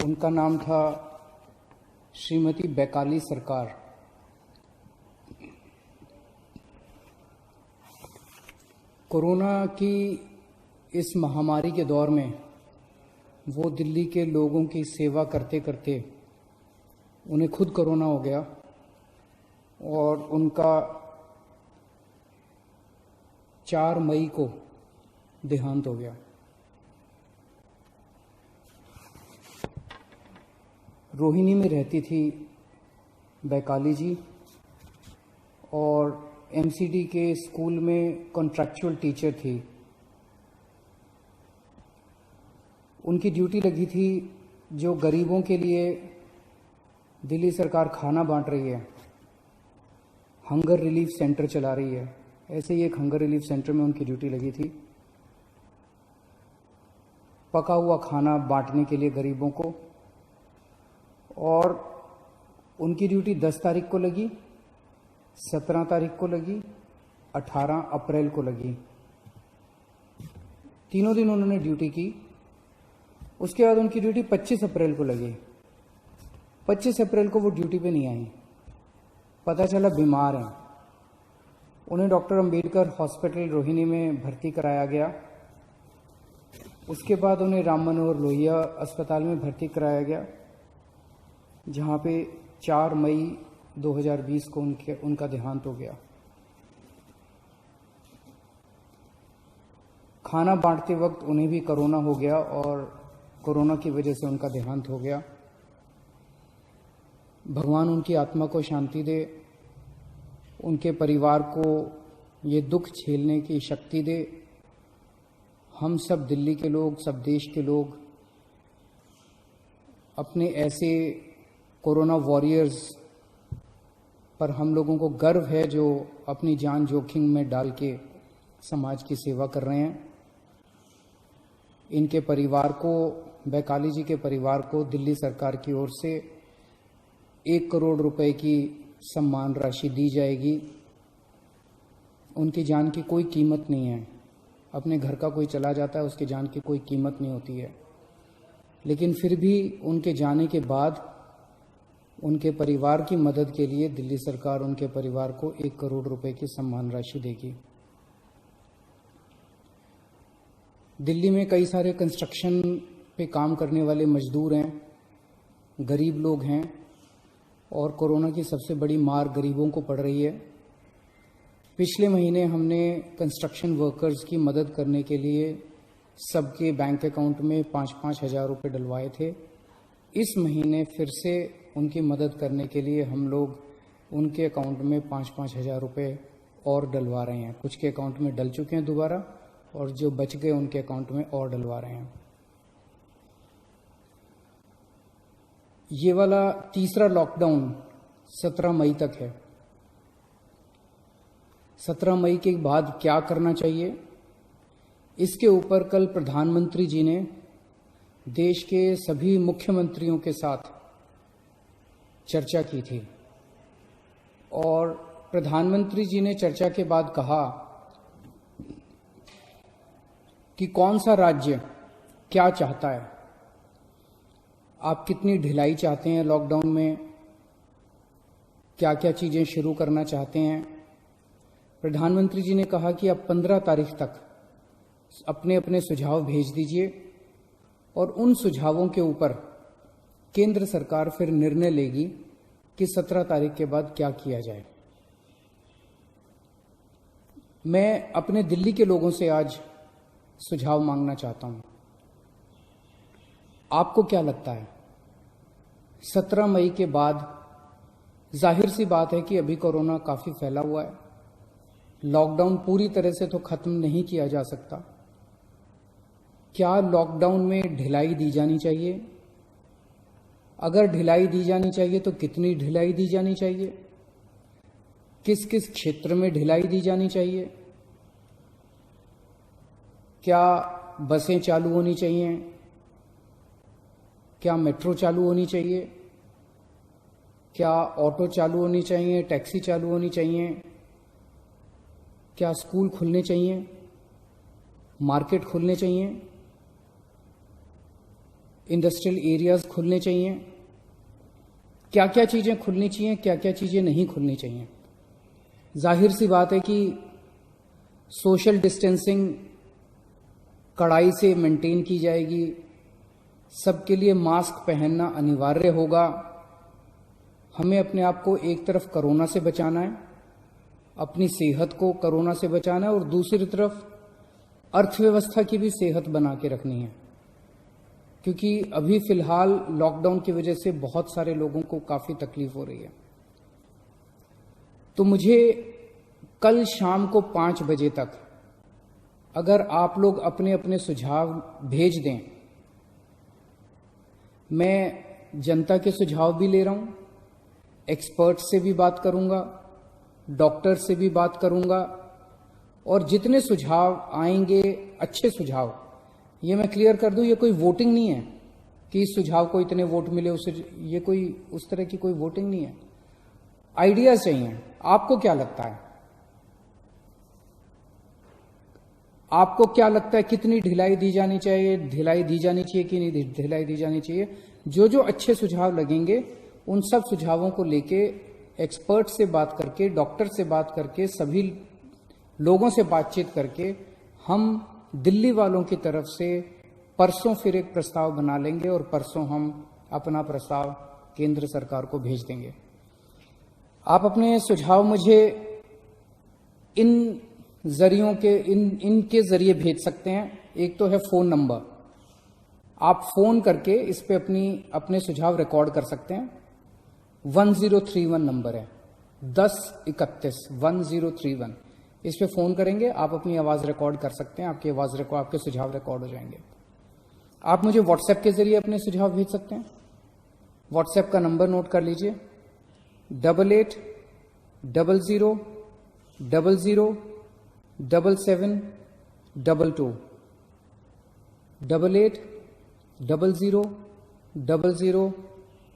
उनका नाम था श्रीमती बैकाली सरकार। कोरोना की इस महामारी के दौर में वो दिल्ली के लोगों की सेवा करते करते उन्हें खुद कोरोना हो गया और उनका 4 मई को देहांत हो गया। रोहिणी में रहती थी बैकाली जी और एमसीडी के स्कूल में कॉन्ट्रैक्चुअल टीचर थी। उनकी ड्यूटी लगी थी जो गरीबों के लिए दिल्ली सरकार खाना बांट रही है, हंगर रिलीफ सेंटर चला रही है, ऐसे ही एक हंगर रिलीफ सेंटर में उनकी ड्यूटी लगी थी। पका हुआ खाना बांटने के लिए गरीबों को, और उनकी ड्यूटी 10 तारीख को लगी, 17 तारीख को लगी, 18 अप्रैल को लगी। तीनों दिन उन्होंने ड्यूटी की। उसके बाद उनकी ड्यूटी 25 अप्रैल को लगी। 25 अप्रैल को वो ड्यूटी पे नहीं आई, पता चला बीमार हैं। उन्हें डॉक्टर अंबेडकर हॉस्पिटल रोहिणी में भर्ती कराया गया। उसके बाद उन्हें राम मनोहर लोहिया अस्पताल में भर्ती कराया गया, जहां पे 4 मई 2020 को उनका देहांत हो गया। खाना बांटते वक्त उन्हें भी कोरोना हो गया और कोरोना की वजह से उनका देहांत हो गया। भगवान उनकी आत्मा को शांति दे, उनके परिवार को ये दुख झेलने की शक्ति दे। हम सब दिल्ली के लोग, सब देश के लोग अपने ऐसे कोरोना वॉरियर्स पर हम लोगों को गर्व है जो अपनी जान जोखिम में डाल के समाज की सेवा कर रहे हैं। इनके परिवार को, बैकाली जी के परिवार को दिल्ली सरकार की ओर से 1 करोड़ रुपए की सम्मान राशि दी जाएगी। उनकी जान की कोई कीमत नहीं है। अपने घर का कोई चला जाता है, उसकी जान की कोई कीमत नहीं होती है, लेकिन फिर भी उनके जाने के बाद उनके परिवार की मदद के लिए दिल्ली सरकार उनके परिवार को 1 करोड़ रुपए की सम्मान राशि देगी। दिल्ली में कई सारे कंस्ट्रक्शन पे काम करने वाले मजदूर हैं, गरीब लोग हैं, और कोरोना की सबसे बड़ी मार गरीबों को पड़ रही है। पिछले महीने हमने कंस्ट्रक्शन वर्कर्स की मदद करने के लिए सबके बैंक अकाउंट में 5-5 हज़ार रुपये डलवाए थे। इस महीने फिर से उनकी मदद करने के लिए हम लोग उनके अकाउंट में 5-5 हज़ार रुपये और डलवा रहे हैं। कुछ के अकाउंट में डल चुके हैं दोबारा, और जो बच गए उनके अकाउंट में और डलवा रहे हैं। ये वाला तीसरा लॉकडाउन 17 मई तक है। 17 मई के बाद क्या करना चाहिए, इसके ऊपर कल प्रधानमंत्री जी ने देश के सभी मुख्यमंत्रियों के साथ चर्चा की थी, और प्रधानमंत्री जी ने चर्चा के बाद कहा कि कौन सा राज्य क्या चाहता है, आप कितनी ढिलाई चाहते हैं लॉकडाउन में, क्या क्या चीजें शुरू करना चाहते हैं। प्रधानमंत्री जी ने कहा कि अब 15 तारीख तक अपने अपने सुझाव भेज दीजिए, और उन सुझावों के ऊपर केंद्र सरकार फिर निर्णय लेगी कि 17 तारीख के बाद क्या किया जाए। मैं अपने दिल्ली के लोगों से आज सुझाव मांगना चाहता हूं। आपको क्या लगता है, 17 मई के बाद जाहिर सी बात है कि अभी कोरोना काफी फैला हुआ है, लॉकडाउन पूरी तरह से तो खत्म नहीं किया जा सकता। क्या लॉकडाउन में ढिलाई दी जानी चाहिए? अगर ढिलाई दी जानी चाहिए तो कितनी ढिलाई दी जानी चाहिए? किस किस क्षेत्र में ढिलाई दी जानी चाहिए? क्या बसें चालू होनी चाहिए? क्या मेट्रो चालू होनी चाहिए? क्या ऑटो चालू होनी चाहिए? टैक्सी चालू होनी चाहिए? क्या स्कूल खुलने चाहिए? मार्केट खुलने चाहिए? इंडस्ट्रियल एरियाज खुलने चाहिए, क्या क्या चीज़ें खुलनी चाहिए, क्या क्या चीज़ें नहीं खुलनी चाहिए। जाहिर सी बात है कि सोशल डिस्टेंसिंग कड़ाई से मेंटेन की जाएगी, सबके लिए मास्क पहनना अनिवार्य होगा। हमें अपने आप को एक तरफ कोरोना से बचाना है, अपनी सेहत को कोरोना से बचाना है, और दूसरी तरफ अर्थव्यवस्था की भी सेहत बना के रखनी है, क्योंकि अभी फिलहाल लॉकडाउन की वजह से बहुत सारे लोगों को काफ़ी तकलीफ हो रही है। तो मुझे कल शाम को 5 बजे तक अगर आप लोग अपने अपने सुझाव भेज दें, मैं जनता के सुझाव भी ले रहा हूं, एक्सपर्ट से भी बात करूंगा, डॉक्टर से भी बात करूंगा, और जितने सुझाव आएंगे अच्छे सुझाव, ये मैं क्लियर कर दूं, ये कोई वोटिंग नहीं है कि इस सुझाव को इतने वोट मिले, ये कोई उस तरह की कोई वोटिंग नहीं है। आइडियाज चाहिए। आपको क्या लगता है, आपको क्या लगता है कितनी ढिलाई दी जानी चाहिए, ढिलाई दी जानी चाहिए कि नहीं ढिलाई दी जानी चाहिए? जो जो अच्छे सुझाव लगेंगे उन सब सुझावों को लेके एक्सपर्ट से बात करके, डॉक्टर से बात करके, सभी लोगों से बातचीत करके हम दिल्ली वालों की तरफ से परसों फिर एक प्रस्ताव बना लेंगे और परसों हम अपना प्रस्ताव केंद्र सरकार को भेज देंगे। आप अपने सुझाव मुझे इन जरियों के इनके जरिए भेज सकते हैं। एक तो है फोन नंबर, आप फोन करके इस पे अपने सुझाव रिकॉर्ड कर सकते हैं। 1031 नंबर है, 1031 1031। इस पे फोन करेंगे, आप अपनी आवाज रिकॉर्ड कर सकते हैं, आपकी आवाज रिकॉर्ड, आपके सुझाव रिकॉर्ड हो जाएंगे। आप मुझे व्हाट्सएप के जरिए अपने सुझाव भेज सकते हैं। व्हाट्सएप का नंबर नोट कर लीजिए, 880000 7722 880000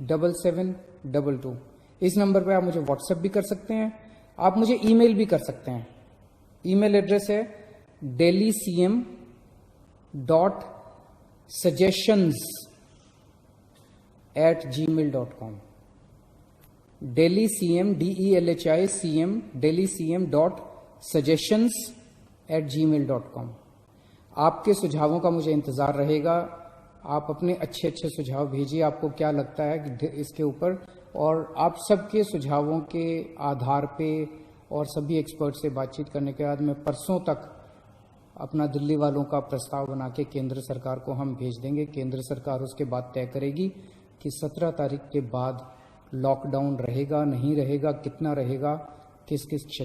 7722। इस नंबर पर आप मुझे व्हाट्सएप भी कर सकते हैं, आप मुझे ईमेल भी कर सकते हैं। ईमेल एड्रेस है delhi.cm.suggestions@gmail.com delhi.cm.suggestions@gmail.com। आपके सुझावों का मुझे इंतजार रहेगा। आप अपने अच्छे अच्छे सुझाव भेजिए, आपको क्या लगता है इसके ऊपर, और आप सबके सुझावों के आधार पे और सभी एक्सपर्ट से बातचीत करने के बाद मैं परसों तक अपना दिल्ली वालों का प्रस्ताव बना के केंद्र सरकार को हम भेज देंगे। केंद्र सरकार उसके बाद तय करेगी कि 17 तारीख के बाद लॉकडाउन रहेगा, नहीं रहेगा, कितना रहेगा, किस किस क्षेत्र